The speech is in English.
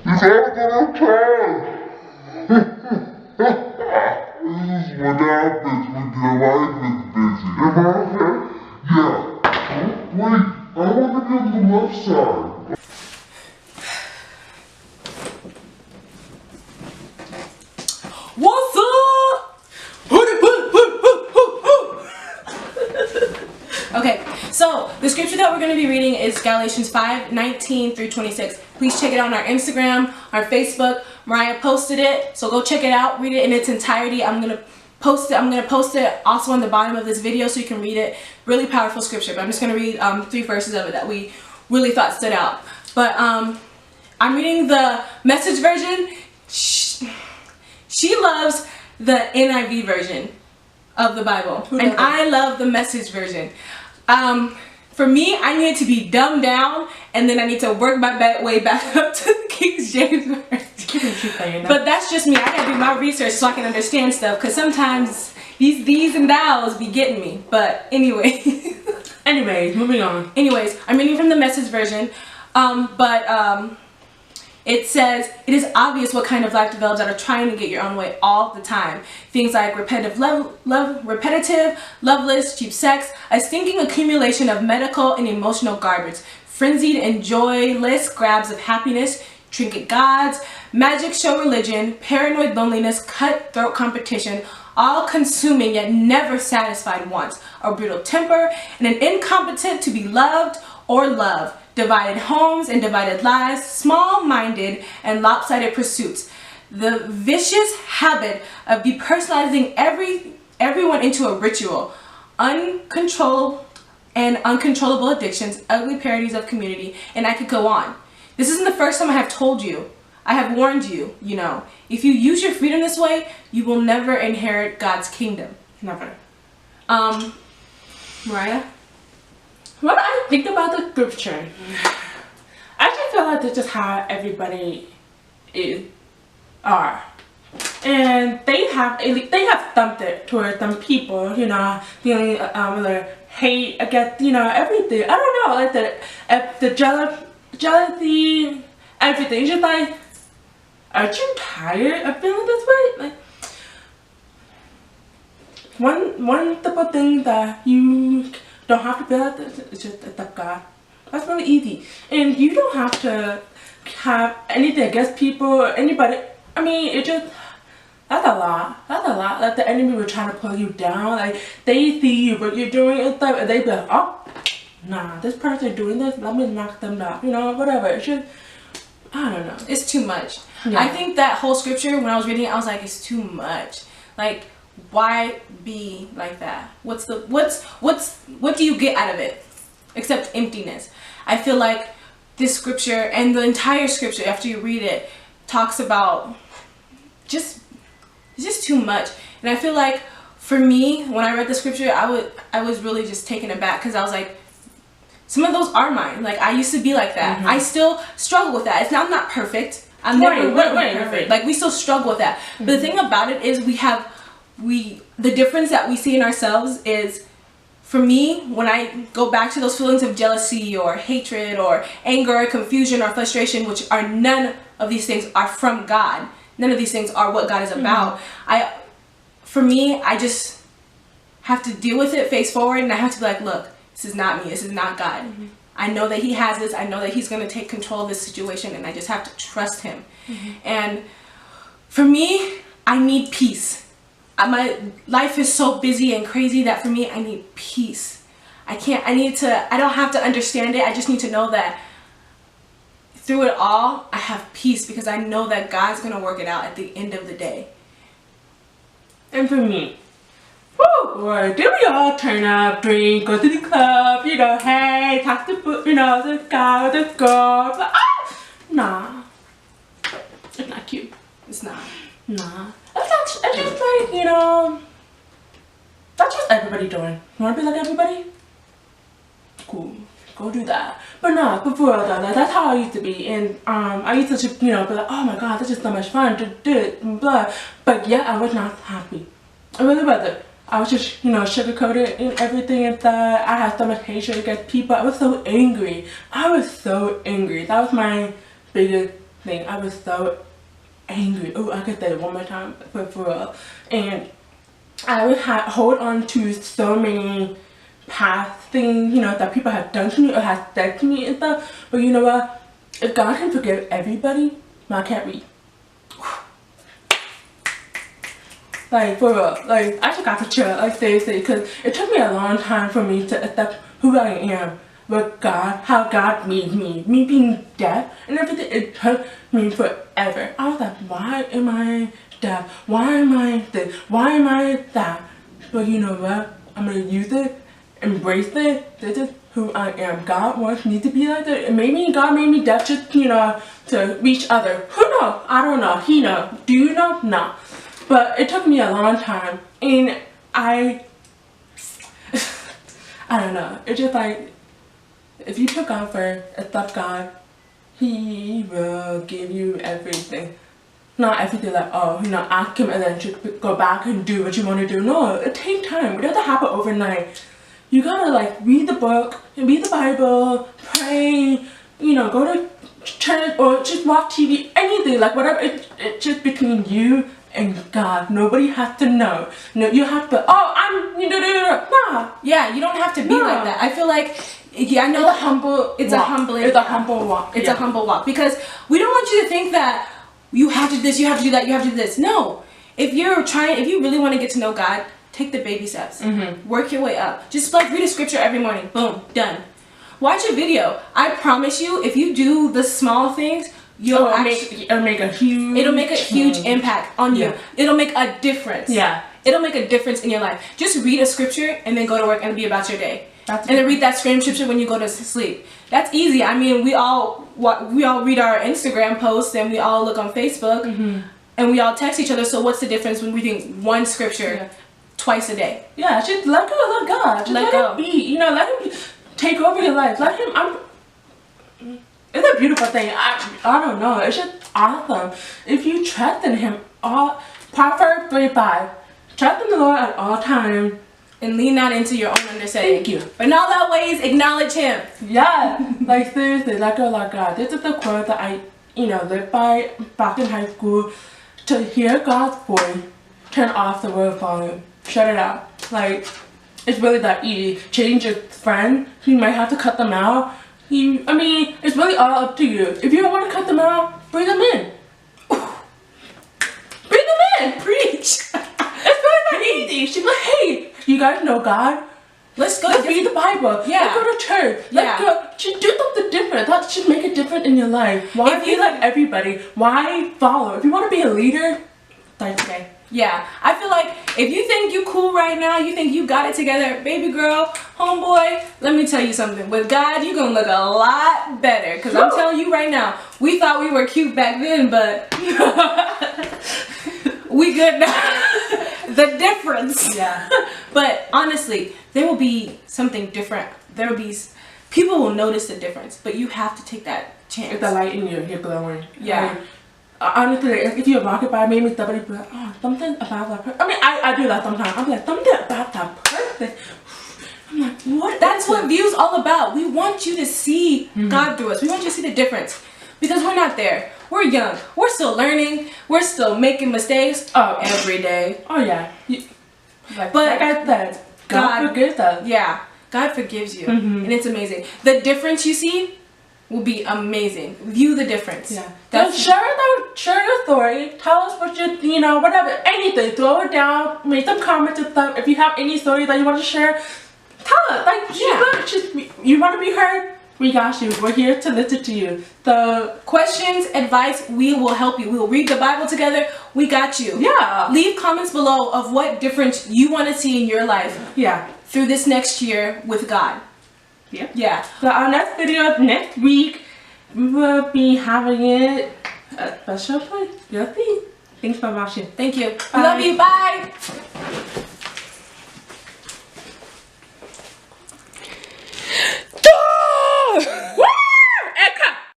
It's all gonna crash. This is what happens when your life is busy. Am I okay? Yeah. Wait, I want to be on the left side. What's up? Okay, so the scripture that we're going to be reading is Galatians 5:19-26. Please check it out on our Instagram, our Facebook. Mariah posted it, so go check it out. Read it in its entirety. I'm going to post it also on the bottom of this video so you can read it. Really powerful scripture, but I'm just going to read 3 verses of it that we really thought stood out. But I'm reading the Message version. She loves the NIV version of the Bible, and I love the Message version. For me, I need to be dumbed down, and then I need to work my way back up to the King James version. But that's just me. I gotta do my research so I can understand stuff, because sometimes these and thous be getting me. But anyway. Anyways, moving on. Anyways, I'm reading from the Message version, it says, it is obvious what kind of life develops out of trying to get your own way all the time. Things like repetitive, loveless, cheap sex, a stinking accumulation of medical and emotional garbage, frenzied and joyless grabs of happiness, trinket gods, magic show religion, paranoid loneliness, cutthroat competition, all consuming yet never satisfied wants, a brutal temper, and an incompetent to be loved or love. Divided homes and divided lives, small-minded and lopsided pursuits. The vicious habit of depersonalizing everyone into a ritual. Uncontrollable addictions, ugly parodies of community, and I could go on. This isn't the first time I have told you. I have warned you, you know. If you use your freedom this way, you will never inherit God's kingdom. Never. Mariah? What I think about the scripture, I just feel like that's just how everybody are, and they have dumped it towards some people, you know, feeling their hate against, you know, everything. I don't know, like the jealousy, everything. It's just like, aren't you tired of feeling this way? Like, one simple thing that you don't have to feel like this, it's just accept God. That's really easy. And you don't have to have anything against people or anybody. I mean, it just, that's a lot. That's a lot. Like the enemy will try to pull you down. Like they see you, what you're doing and stuff, and they be like, oh, nah, this person doing this, let me knock them down. You know, whatever. It's just, I don't know. It's too much. Yeah. I think that whole scripture, when I was reading it, I was like, it's too much. Like, why be like that? What do you get out of it except emptiness? I feel like this scripture and the entire scripture, after you read it, talks about it's just too much. And I feel like for me, when I read the scripture, I was really just taken aback, because I was like, some of those are mine. Like, I used to be like that. I still struggle with that. I'm not perfect. I'm never perfect. Like, we still struggle with that. But the thing about it is the difference that we see in ourselves is, for me, when I go back to those feelings of jealousy or hatred or anger or confusion or frustration, which are none of these things are from God. None of these things are what God is about. For me, I just have to deal with it face forward, and I have to be like, look, this is not me. This is not God. I know that He has this. I know that He's going to take control of this situation, and I just have to trust Him. And for me, I need peace. My life is so busy and crazy that for me, I need peace. I don't have to understand it. I just need to know that through it all, I have peace, because I know that God's going to work it out at the end of the day. And for me, woo, did we all turn up, drink, go to the club, you know, hey, talk to, you know, this guy, this girl, but, nah, it's not cute. It's not. Nah. It's just like, you know, that's just everybody doing. You wanna be like everybody? Cool. Go do that. But no, before that, that's how I used to be. And I used to just, you know, be like, oh my God, that's just so much fun to do it and blah. But yeah, I was not happy. I really wasn't. I was just, you know, sugarcoated and everything and that. I had so much hatred against people. I was so angry. I was so angry. That was my biggest thing. I was so angry. Oh, I could say it one more time for real. And I would hold on to so many past things, you know, that people have done to me or have said to me and stuff. But you know what? If God can forgive everybody, I can't read. Like, for real, like, I just got to chill, like, seriously, because it took me a long time for me to accept who I am with God, how God made me being deaf and everything. It took me forever. I was like, why am I deaf? Why am I this? Why am I that? But you know what? I'm gonna use it, embrace it. This is who I am. God wants me to be like that. And maybe God made me deaf just, you know, to reach others. Who knows? I don't know. He knows. Do you know? No. But it took me a long time, and I don't know, it's just like, if you put God first, accept God, He will give you everything. Not everything like, oh, you know, ask Him and then just go back and do what you want to do. No, it takes time. It doesn't happen overnight. You gotta like read the book, read the Bible, pray, you know, go to church or just watch TV, anything, like whatever, it's just between you and God. Nobody has to know. No, you have to, oh, I'm, nah. Yeah, you don't have to be like that. I feel like, yeah, I know it's a humble walk. It's a humble walk, because we don't want you to think that you have to do this, you have to do that, you have to do this. No. If you really want to get to know God, take the baby steps. Work your way up. Just like read a scripture every morning. Boom, done. Watch a video. I promise you, if you do the small things, it'll make a huge impact on you. It'll make a difference. Yeah. It'll make a difference in your life. Just read a scripture and then go to work and be about your day. And then read that same scripture when you go to sleep. That's easy. I mean, we all read our Instagram posts and we all look on Facebook and we all text each other. So what's the difference when reading one scripture twice a day? Yeah, just let go, let God. Just let Him be. You know, let Him take over your life. Let Him. It's a beautiful thing. I don't know. It's just awesome. If you trust in Him, Proverbs 3:5, trust in the Lord at all times and lean not into your own understanding. Thank you. But in all that ways, acknowledge Him. Yeah, like seriously, let go, let God. This is the quote that I, you know, lived by back in high school. To hear God's voice, turn off the world volume. Shut it out. Like, it's really that easy. Change your friend. You might have to cut them out. I mean, it's really all up to you. If you don't want to cut them out, bring them in. Bring them in. Preach. It's really that easy. She's like, hey, you guys know God? Let's read the Bible. Yeah. Let's go to church. Let's go. Just do something different. That should make a difference in your life. Why be like everybody? Why follow? If you want to be a leader, start today. Yeah, I feel like if you think you cool right now, you think you got it together, baby girl, homeboy, let me tell you something. With God, you're going to look a lot better. Because I'm telling you right now, we thought we were cute back then, but we good now. The difference. Yeah. But honestly, there will be something different. There will be, people will notice the difference, but you have to take that chance. It's the light in you, you're glowing. Yeah. Like, honestly, if you're walking by, maybe somebody be like, oh, something about that person. I mean, I do that sometimes. I'm like, something about that person. I'm like, what? That's what view's all about. We want you to see God through us. We want you to see the difference. Because we're not there. We're young. We're still learning. We're still making mistakes every day. Oh, yeah. Like I said, God forgives us. Yeah. God forgives you. And it's amazing. The difference you see will be amazing. View the difference. Yeah. Share your story. Tell us what you know, whatever, anything. Throw it down. Make some comments and stuff. If you have any story that you want to share, tell us. Like, you want to be heard? We got you. We're here to listen to you. The questions, advice, we will help you. We will read the Bible together. We got you. Yeah. Leave comments below of what difference you want to see in your life. Yeah. Through this next year with God. Yeah. Yeah. So our next video next week, we will be having it a special place. You'll see. Thanks for watching. Thank you. Bye. We love you. Bye.